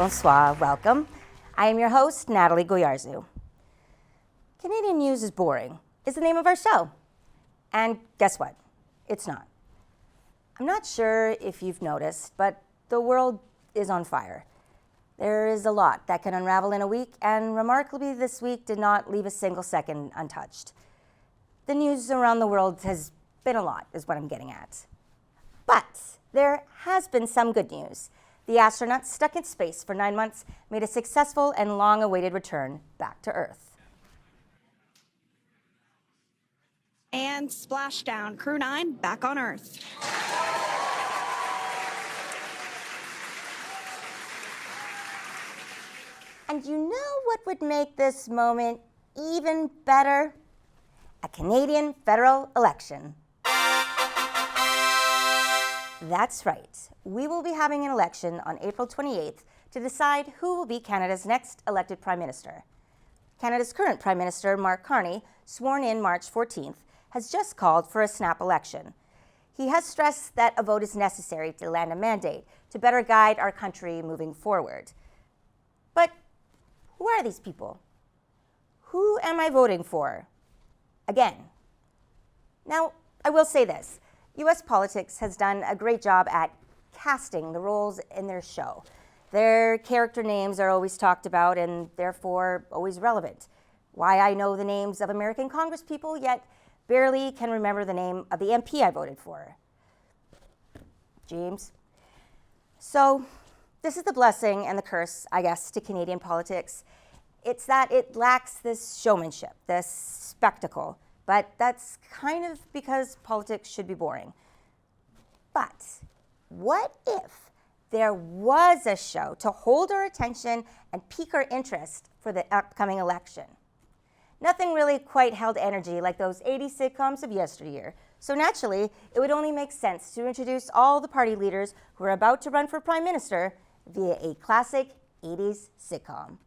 bonsoir, welcome. I am your host, Natalie Goyarzu. Canadian news is boring is the name of our show. And guess what? It's not. I'm not sure if you've noticed, but the world is on fire. There is a lot that can unravel in a week, and remarkably this week did not leave a single second untouched. The news around the world has been a lot, is what I'm getting at. But there has been some good news. The astronaut stuck in space for 9 months made a successful and long-awaited return back to Earth. And splashdown, Crew 9 back on Earth. And you know what would make this moment even better? A Canadian federal election. That's right. We will be having an election on April 28th to decide who will be Canada's next elected Prime Minister. Canada's current Prime Minister, Mark Carney, sworn in March 14th, has just called for a snap election. He has stressed that a vote is necessary to land a mandate to better guide our country moving forward. But who are these people? Who am I voting for? Again. Now, I will say this. U.S. politics has done a great job at casting the roles in their show. Their character names are always talked about and therefore always relevant. Why I know the names of American congresspeople, yet barely can remember the name of the MP I voted for. James. So this is the blessing and the curse, I guess, to Canadian politics. It's that it lacks this showmanship, this spectacle. But that's kind of because politics should be boring. But what if there was a show to hold our attention and pique our interest for the upcoming election? Nothing really quite held energy like those 80s sitcoms of yesteryear. So naturally, it would only make sense to introduce all the party leaders who are about to run for Prime Minister via a classic 80s sitcom.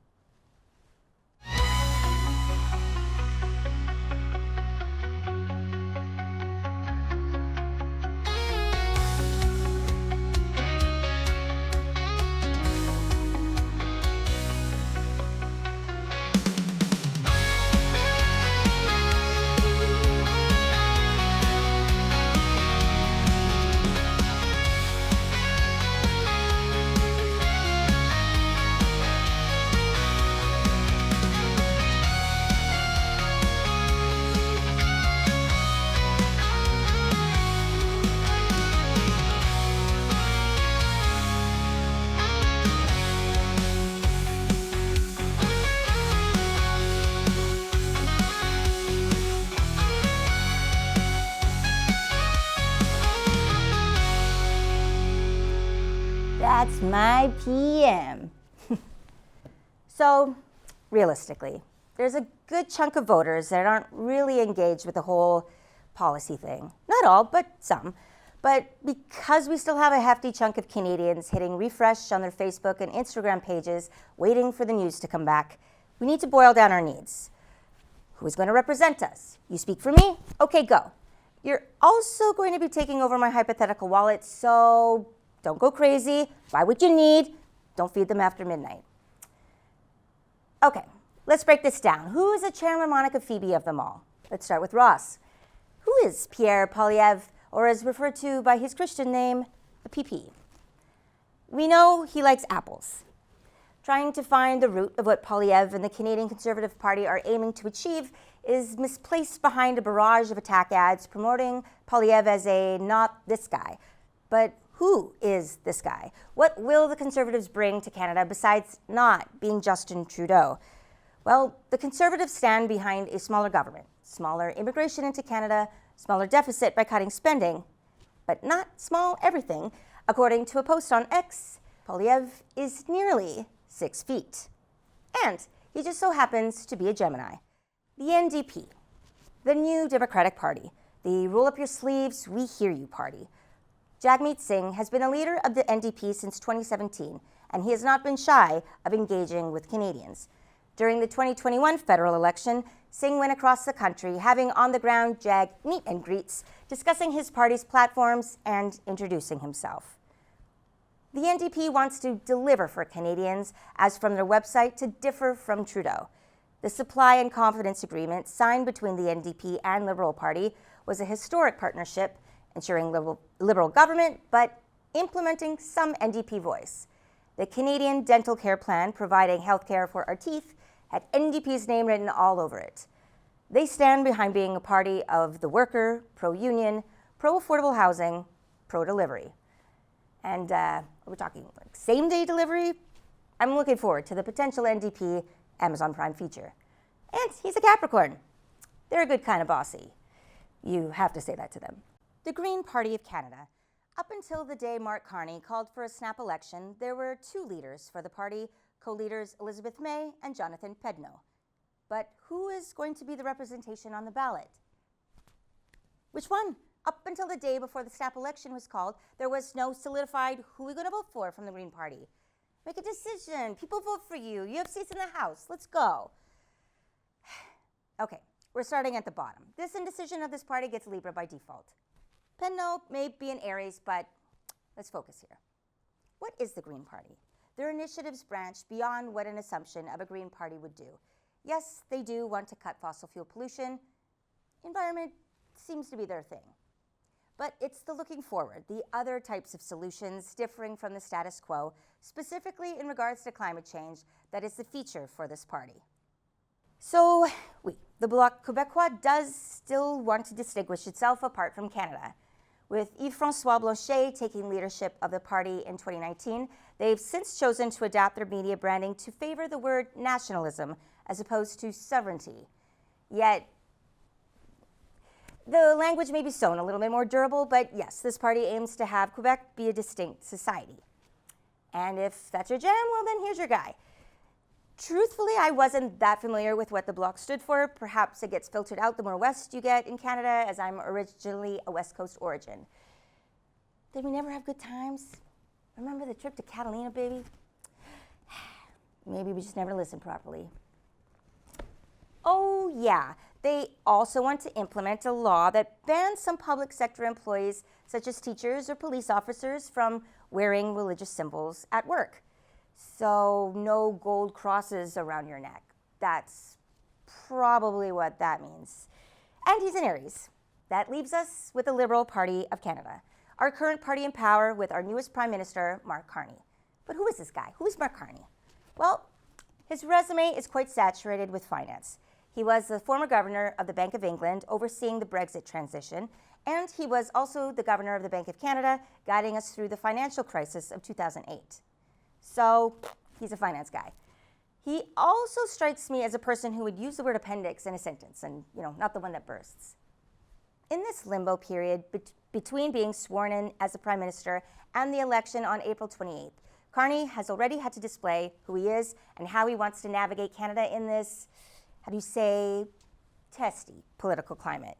That's my PM. So, realistically, there's a good chunk of voters that aren't really engaged with the whole policy thing. Not all, but some. But because we still have a hefty chunk of Canadians hitting refresh on their Facebook and Instagram pages, waiting for the news to come back, we need to boil down our needs. Who's going to represent us? You speak for me? Okay, go. You're also going to be taking over my hypothetical wallet, so don't go crazy, buy what you need, don't feed them after midnight. Okay, let's break this down. Who is the Chairman Monica Phoebe of them all? Let's start with Ross. Who is Pierre Poilievre, or as referred to by his Christian name, the PP? We know he likes apples. Trying to find the root of what Poilievre and the Canadian Conservative Party are aiming to achieve is misplaced behind a barrage of attack ads promoting Poilievre as a not this guy. But who is this guy? What will the Conservatives bring to Canada besides not being Justin Trudeau? Well, the Conservatives stand behind a smaller government, smaller immigration into Canada, smaller deficit by cutting spending, but not small everything. According to a post on X, Poilievre is nearly 6 feet. And he just so happens to be a Gemini. The NDP, the new Democratic Party, the roll up your sleeves, we hear you party. Jagmeet Singh has been a leader of the NDP since 2017, and he has not been shy of engaging with Canadians. During the 2021 federal election, Singh went across the country having on-the-ground Jag meet and greets, discussing his party's platforms and introducing himself. The NDP wants to deliver for Canadians, as from their website, to differ from Trudeau. The Supply and Confidence Agreement signed between the NDP and Liberal Party was a historic partnership, ensuring Liberal government, but implementing some NDP voice. The Canadian Dental Care Plan, providing health care for our teeth, had NDP's name written all over it. They stand behind being a party of the worker, pro-union, pro-affordable housing, pro-delivery. And we're talking like same-day delivery. I'm looking forward to the potential NDP Amazon Prime feature. And he's a Capricorn. They're a good kind of bossy. You have to say that to them. The Green Party of Canada. Up until the day Mark Carney called for a snap election, there were two leaders for the party, co-leaders Elizabeth May and Jonathan Pedneau. But who is going to be the representation on the ballot? Which one? Up until the day before the snap election was called, there was no solidified who we're going to vote for from the Green Party. Make a decision. People vote for you. You have seats in the House. Let's go. Okay, we're starting at the bottom. This indecision of this party gets Libra by default. Pedneau may be an Aries, but let's focus here. What is the Green Party? Their initiatives branch beyond what an assumption of a Green Party would do. Yes, they do want to cut fossil fuel pollution. Environment seems to be their thing. But it's the looking forward, the other types of solutions differing from the status quo, specifically in regards to climate change, that is the feature for this party. So, the Bloc Québécois does still want to distinguish itself apart from Canada. With Yves-François Blanchet taking leadership of the party in 2019, they've since chosen to adapt their media branding to favor the word nationalism as opposed to sovereignty. Yet, the language may be sewn a little bit more durable, but yes, this party aims to have Quebec be a distinct society. And if that's your jam, well then here's your guy. Truthfully, I wasn't that familiar with what the Bloc stood for. Perhaps it gets filtered out the more west you get in Canada, as I'm originally a West Coast origin. Did we never have good times? Remember the trip to Catalina, baby? Maybe we just never listened properly. Oh yeah, they also want to implement a law that bans some public sector employees, such as teachers or police officers, from wearing religious symbols at work. So no gold crosses around your neck. That's probably what that means. And he's an Aries. That leaves us with the Liberal Party of Canada, our current party in power with our newest Prime Minister, Mark Carney. But who is this guy? Who is Mark Carney? Well, his resume is quite saturated with finance. He was the former governor of the Bank of England, overseeing the Brexit transition, and he was also the governor of the Bank of Canada, guiding us through the financial crisis of 2008. So he's a finance guy. He also strikes me as a person who would use the word appendix in a sentence and, not the one that bursts. In this limbo period between being sworn in as the Prime Minister and the election on April 28th, Carney has already had to display who he is and how he wants to navigate Canada in this, testy political climate.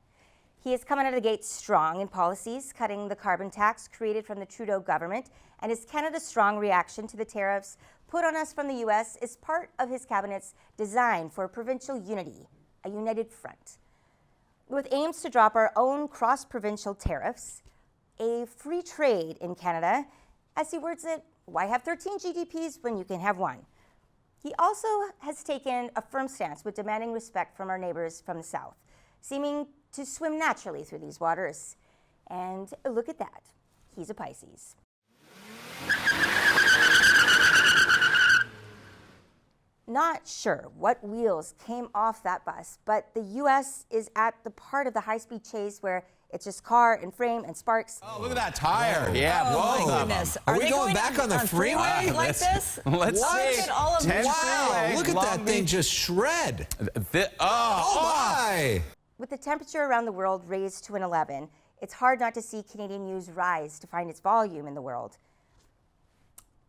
He is coming out of the gate strong in policies, cutting the carbon tax created from the Trudeau government, and his Canada's strong reaction to the tariffs put on us from the U.S. is part of his cabinet's design for provincial unity, a united front. With aims to drop our own cross-provincial tariffs, a free trade in Canada, as he words it, why have 13 GDPs when you can have one? He also has taken a firm stance with demanding respect from our neighbors from the south, seeming to swim naturally through these waters. And look at that, he's a Pisces. Not sure what wheels came off that bus, but the U.S. is at the part of the high-speed chase where it's just car and frame and sparks. Oh, look at that tire. Yeah, whoa. my goodness. Are we going back on the freeway? Like this? Let's see. Look at all of this. Wow, look at that thing just shred. Oh my! With the temperature around the world raised to an 11, it's hard not to see Canadian news rise to find its volume in the world.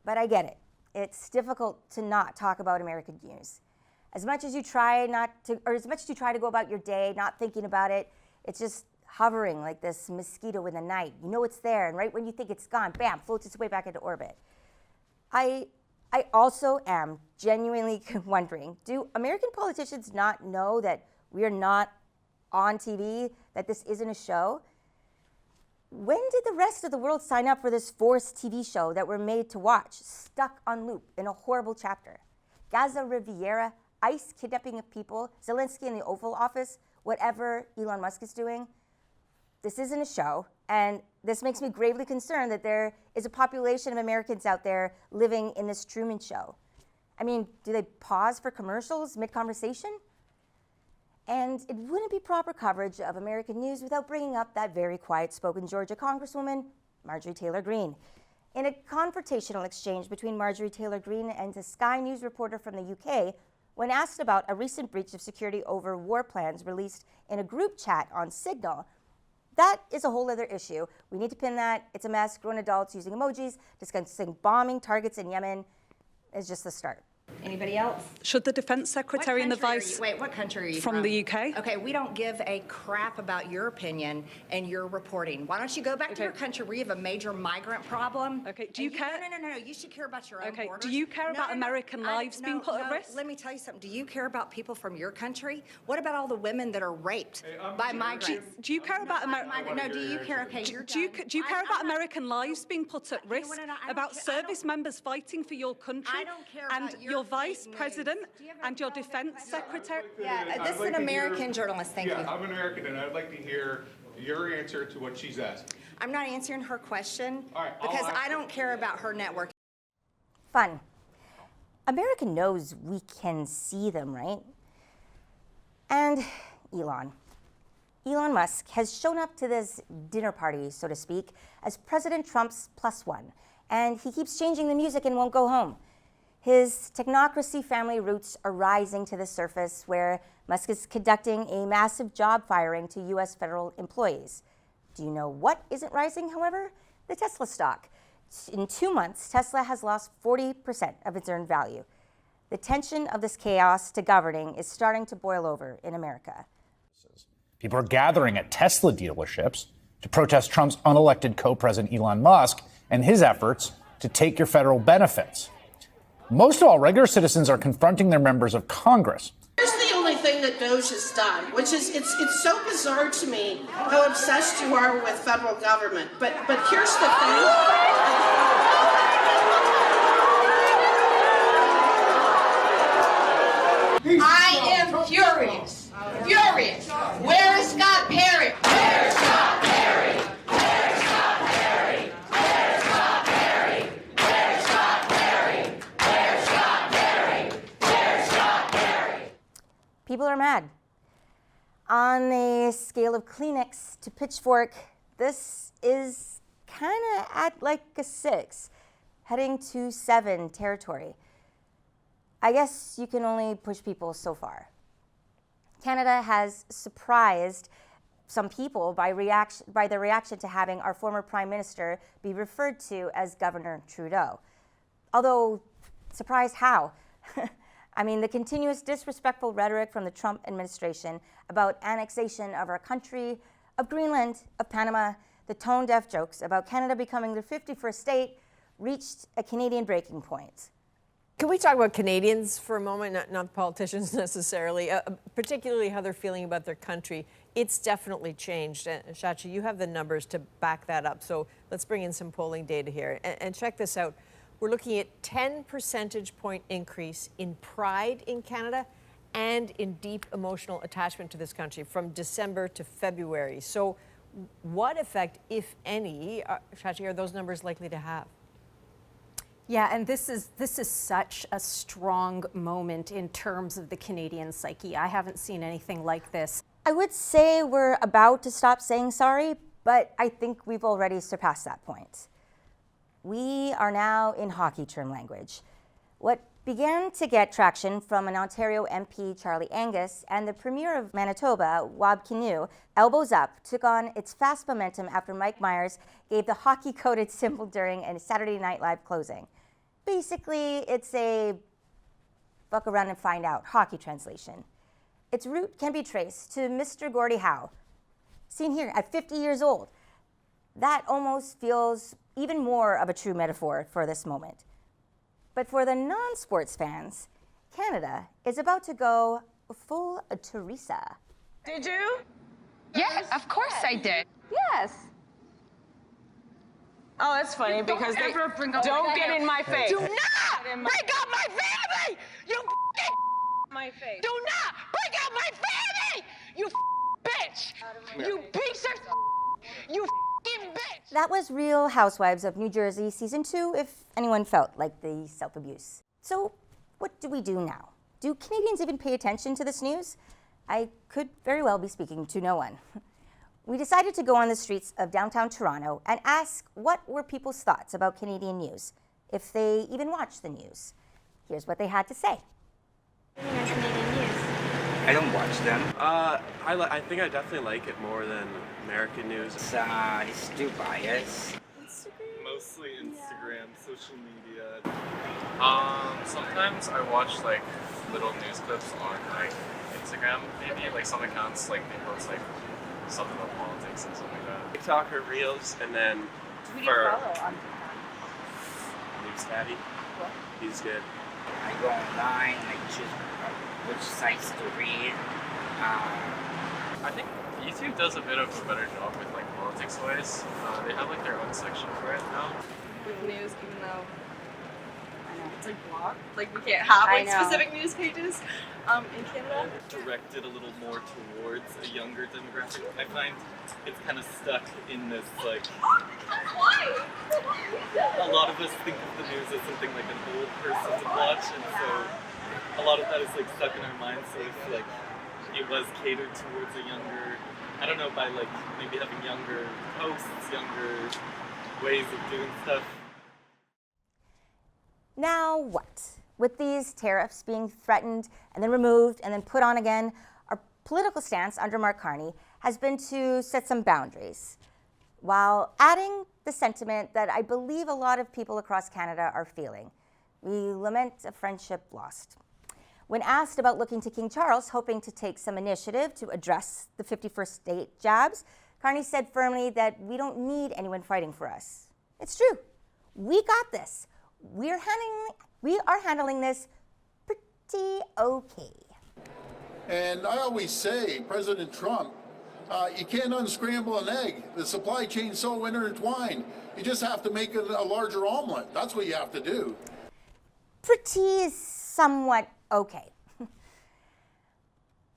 But I get it. It's difficult to not talk about American news. As much as you try to go about your day not thinking about it, it's just hovering like this mosquito in the night. You know it's there, and right when you think it's gone, bam, floats its way back into orbit. I also am genuinely wondering, do American politicians not know that we are not on TV, that this isn't a show? When did the rest of the world sign up for this forced TV show that we're made to watch, stuck on loop in a horrible chapter? Gaza Riviera, ICE kidnapping of people, Zelensky in the Oval Office, whatever Elon Musk is doing. This isn't a show, and this makes me gravely concerned that there is a population of Americans out there living in this Truman Show. I mean, do they pause for commercials mid-conversation? And it wouldn't be proper coverage of American news without bringing up that very quiet-spoken Georgia Congresswoman, Marjorie Taylor Greene. In a confrontational exchange between Marjorie Taylor Greene and a Sky News reporter from the UK, when asked about a recent breach of security over war plans released in a group chat on Signal, that is a whole other issue. We need to pin that. It's a mess. Grown adults using emojis, discussing bombing targets in Yemen is just the start. Anybody else? Should the Defense Secretary and the Vice... Wait, what country are you from? From the UK. Okay, we don't give a crap about your opinion and your reporting. Why don't you go back to your country where you have a major migrant problem? Okay, do you care? No. You should care about your own borders. Do you care about American lives being put at risk? Let me tell you something. Do you care about people from your country? What about all the women that are raped by migrants? Do you care about American... No, do you care? Okay, you're do you care about American lives being put at risk? About service members fighting for your country? I don't care and about your Vice President and your Defense Secretary? Yeah, this is an American journalist. Thank you. Yeah, I'm an American, and I'd like to hear your answer to what she's asked. I'm not answering her question I'll because ask I don't care about her network. Fun. America knows we can see them, right? And Elon Musk has shown up to this dinner party, so to speak, as President Trump's +1, and he keeps changing the music and won't go home. His technocracy family roots are rising to the surface, where Musk is conducting a massive job firing to U.S. federal employees. Do you know what isn't rising, however? The Tesla stock. In 2 months, Tesla has lost 40% of its earned value. The tension of this chaos to governing is starting to boil over in America. People are gathering at Tesla dealerships to protest Trump's unelected co-president Elon Musk and his efforts to take your federal benefits. Most of all, regular citizens are confronting their members of Congress. Here's the only thing that DOJ has done, which is it's so bizarre to me how obsessed you are with federal government. But here's the thing. I am furious. Where is Scott Perry? Where's Scott Perry? Where's Scott Perry? Where's Scott Perry? Where's Scott Perry? Where's Scott Perry? Where's Scott Perry? People are mad. On a scale of Kleenex to pitchfork, this is kind of at like a 6, heading to 7 territory. I guess you can only push people so far. Canada has surprised some people by their reaction to having our former Prime Minister be referred to as Governor Trudeau. Although, surprised how? I mean, the continuous disrespectful rhetoric from the Trump administration about annexation of our country, of Greenland, of Panama, the tone-deaf jokes about Canada becoming the 51st state reached a Canadian breaking point. Can we talk about Canadians for a moment, not politicians necessarily, particularly how they're feeling about their country? It's definitely changed. And Shachi, you have the numbers to back that up. So let's bring in some polling data here. And check this out. We're looking at 10 percentage point increase in pride in Canada and in deep emotional attachment to this country from December to February. So what effect, if any, Shachi, are those numbers likely to have? Yeah, and this is such a strong moment in terms of the Canadian psyche. I haven't seen anything like this. I would say we're about to stop saying sorry, but I think we've already surpassed that point. We are now in hockey term language. What began to get traction from an Ontario MP, Charlie Angus, and the Premier of Manitoba, Wab Kinew, elbows up, took on its fast momentum after Mike Myers gave the hockey-coded symbol during a Saturday Night Live closing. Basically, it's a fuck around and find out hockey translation. Its root can be traced to Mr. Gordie Howe, seen here at 50 years old. That almost feels even more of a true metaphor for this moment. But for the non-sports fans, Canada is about to go full Teresa. Did you? Yeah, of course I did. Yes. Oh, that's funny because they don't get in my face. Do not bring up my family! You f***ing my face. Do not bring up my family! You bitch! You piece of you f***ing bitch! That was Real Housewives of New Jersey Season 2, if anyone felt like the self-abuse. So what do we do now? Do Canadians even pay attention to this news? I could very well be speaking to no one. We decided to go on the streets of downtown Toronto and ask what were people's thoughts about Canadian news, if they even watch the news. Here's what they had to say. I don't watch them. I think I definitely like it more than American news. It's too biased. Mostly Instagram, social media. Sometimes I watch like little news clips on like Instagram, maybe like some accounts like they post like something about politics and stuff like that. TikTok or Reels, and then Who do you follow on News Daddy. Cool. He's good. I go online, like choose which sites to read. I think YouTube does a bit of a better job with like politics wise. They have like their own section for it now. With news, even though it's like blocked, like we can't have like specific news pages in Canada. Directed a little more towards a younger demographic. I find it's kind of stuck in this like. A lot of us think of the news as something like an old person would watch, and so a lot of that is like stuck in our minds. So if like it was catered towards a younger, I don't know, by like maybe having younger posts, younger ways of doing stuff. Now what? With these tariffs being threatened and then removed and then put on again, our political stance under Mark Carney has been to set some boundaries, while adding the sentiment that I believe a lot of people across Canada are feeling. We lament a friendship lost. When asked about looking to King Charles, hoping to take some initiative to address the 51st state jabs, Carney said firmly that we don't need anyone fighting for us. It's true. We got this. We are handling this pretty okay. And I always say, President Trump, you can't unscramble an egg. The supply chain's so intertwined. You just have to make it a larger omelet. That's what you have to do. Pretty is somewhat okay.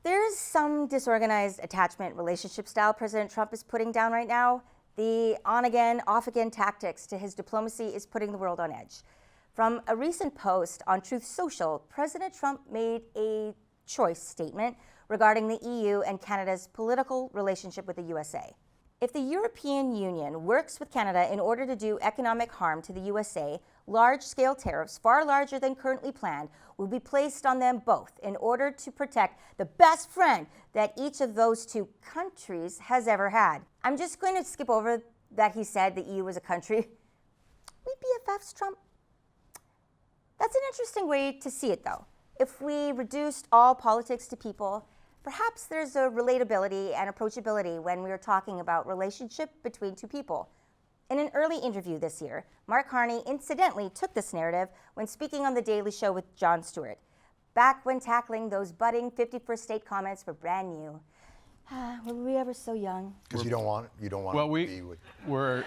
There's some disorganized attachment relationship style President Trump is putting down right now. The on-again, off-again tactics to his diplomacy is putting the world on edge. From a recent post on Truth Social, President Trump made a choice statement regarding the EU and Canada's political relationship with the USA. If the European Union works with Canada in order to do economic harm to the USA, large-scale tariffs, far larger than currently planned, will be placed on them both in order to protect the best friend that each of those two countries has ever had. I'm just going to skip over that he said the EU was a country. We BFFs, Trump. That's an interesting way to see it, though. If we reduced all politics to people, perhaps there's a relatability and approachability when we are talking about relationship between two people. In an early interview this year, Mark Carney incidentally took this narrative when speaking on The Daily Show with Jon Stewart, back when tackling those budding 51st state comments were brand new. Were we ever so young? Because you don't want to be with. We're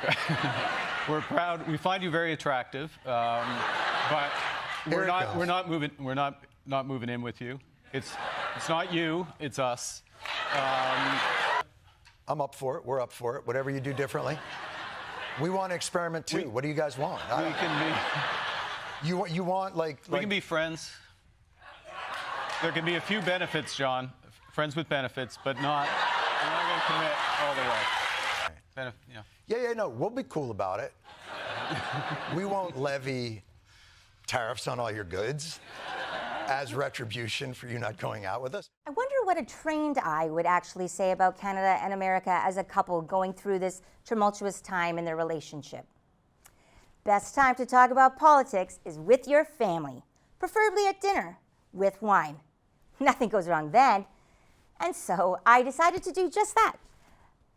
proud. We find you very attractive, but we're not moving in with you. It's not you, it's us. I'm up for it. We're up for it. Whatever you do differently. We want to experiment too. What do you guys want? We can be. You want like. We can be friends. There can be a few benefits, John. Friends with benefits, but not. We're not going to commit all the way. Yeah. No, we'll be cool about it. We won't levy tariffs on all your goods as retribution for you not going out with us. I wonder what a trained eye would actually say about Canada and America as a couple going through this tumultuous time in their relationship. Best time to talk about politics is with your family, preferably at dinner, with wine. Nothing goes wrong then. And so I decided to do just that.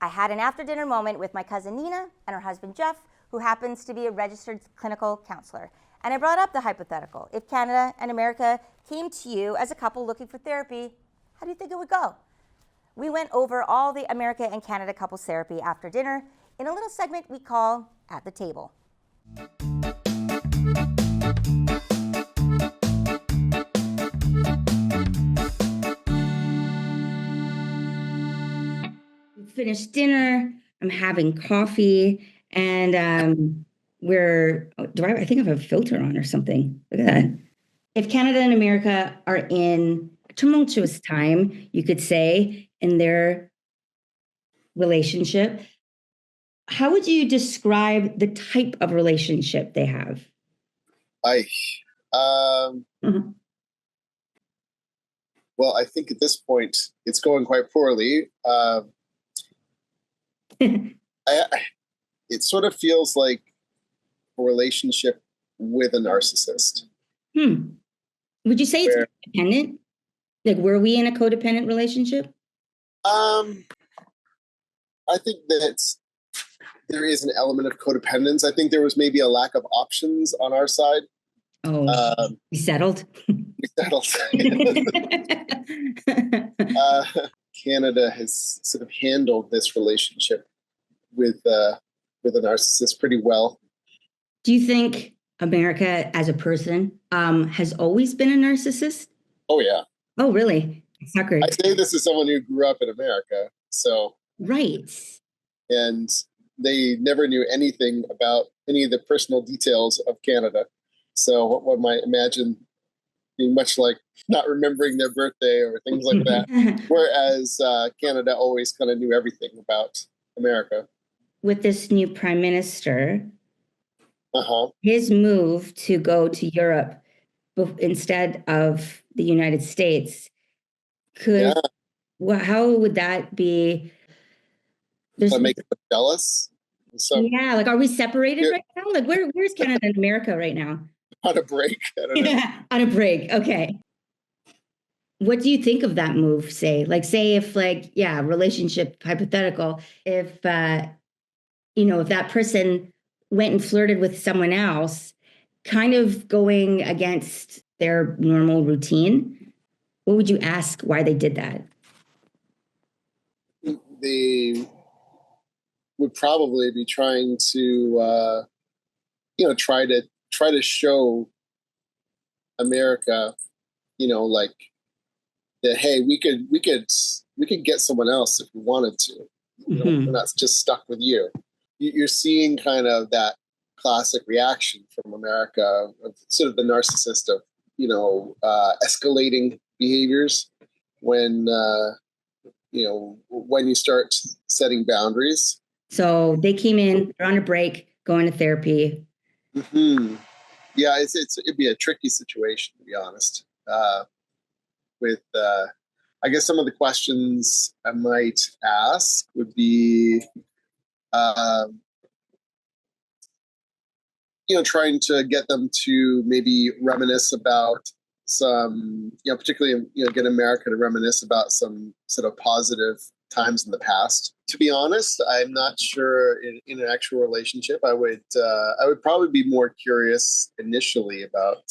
I had an after-dinner moment with my cousin Nina and her husband Jeff, who happens to be a registered clinical counselor. And I brought up the hypothetical. If Canada and America came to you as a couple looking for therapy, how do you think it would go? We went over all the America and Canada couples therapy after dinner in a little segment we call at the table. Finished dinner. I'm having coffee, and I think I have a filter on or something. Look at that. If Canada and America are in a tumultuous time, you could say, in their relationship, how would you describe the type of relationship they have? Well, I think at this point it's going quite poorly. It sort of feels like a relationship with a narcissist. Would you say it's codependent? Like, were we in a codependent relationship? I think that there is an element of codependence. I think there was maybe a lack of options on our side. We settled. We settled. Canada has sort of handled this relationship with a narcissist pretty well. Do you think America as a person has always been a narcissist? Oh, yeah. Oh, really? Sucker. I say this as someone who grew up in America. So right. And they never knew anything about any of the personal details of Canada. So one might imagine being much like not remembering their birthday or things like that. Whereas Canada always kind of knew everything about America. With this new prime minister, his move to go to Europe instead of the United States how would that be? Make them jealous. Like, are we separated right now? Like, where's Canada and America right now? On a break. I don't know. On a break. Okay. What do you think of that move? Say if relationship hypothetical, if if that person went and flirted with someone else, kind of going against their normal routine, what would you ask why they did that? They would probably be trying to, try to show America, like that. Hey, we could get someone else if we wanted to. We're not just stuck with you. You're seeing kind of that classic reaction from America, of sort of the narcissist of escalating behaviors when when you start setting boundaries. So they came in, they're on a break, going to therapy. Yeah, it'd be a tricky situation, to be honest. With I guess some of the questions I might ask would be, trying to get them to maybe reminisce about some, particularly, get America to reminisce about some sort of positive times in the past. To be honest, I'm not sure in an actual relationship. I would probably be more curious initially about,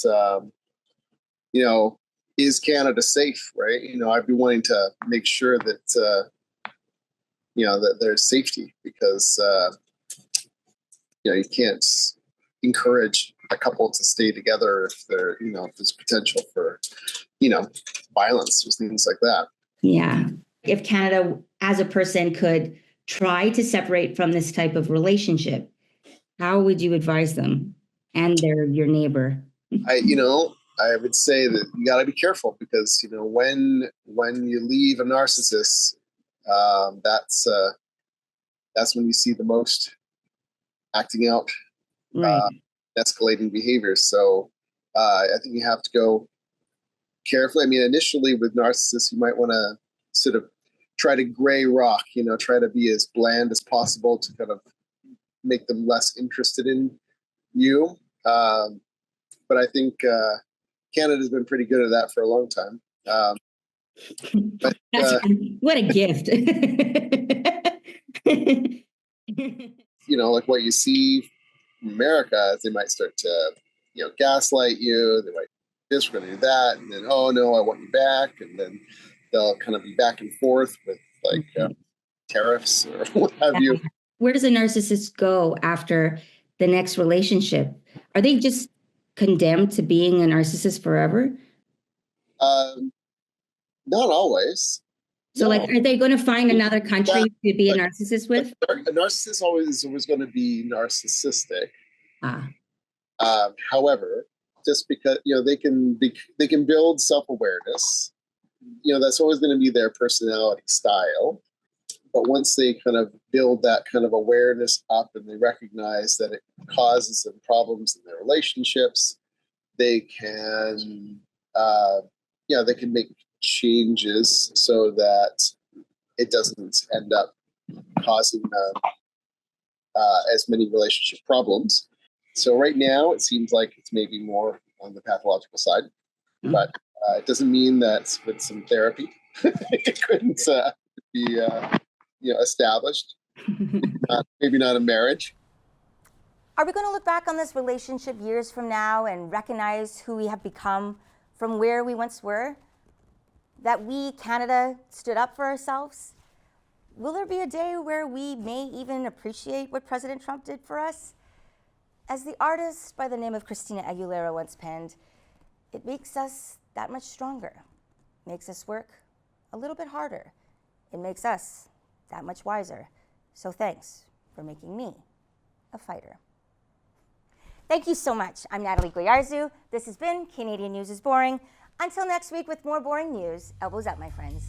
is Canada safe, right? I'd be wanting to make sure that, that there's safety, because, you can't encourage a couple to stay together if if there's potential for, violence or things like that. Yeah. If Canada as a person could try to separate from this type of relationship, how would you advise them and your neighbor? I would say that you got to be careful, because, when you leave a narcissist, that's when you see the most acting out, escalating behaviors. So I think you have to go carefully. I mean, initially with narcissists, you might want to sort of try to gray rock, try to be as bland as possible to kind of make them less interested in you. But I think Canada's been pretty good at that for a long time. What a gift. Like what you see from America is they might start to, gaslight you. They might this, we're going to do that. And then, oh no, I want you back. And then they'll kind of be back and forth with like tariffs or what have you. where does a narcissist go after the next relationship? Are they just condemned to being a narcissist forever? Not always. So, like, are they going to find another country to be a narcissist with? A narcissist is always going to be narcissistic. However, just because they can build self-awareness, that's always going to be their personality style. But once they kind of build that kind of awareness up and they recognize that it causes them problems in their relationships, they can they can make changes so that it doesn't end up causing as many relationship problems. So right now, it seems like it's maybe more on the pathological side, but it doesn't mean that with some therapy, it couldn't be established. Maybe not a marriage. Are we going to look back on this relationship years from now and recognize who we have become from where we once were? That we, Canada, stood up for ourselves? Will there be a day where we may even appreciate what President Trump did for us? As the artist by the name of Christina Aguilera once penned, it makes us that much stronger. Makes us work a little bit harder. It makes us that much wiser. So thanks for making me a fighter. Thank you so much. I'm Natalie Guiarzu. This has been Canadian News is Boring. Until next week with more boring news, elbows up, my friends.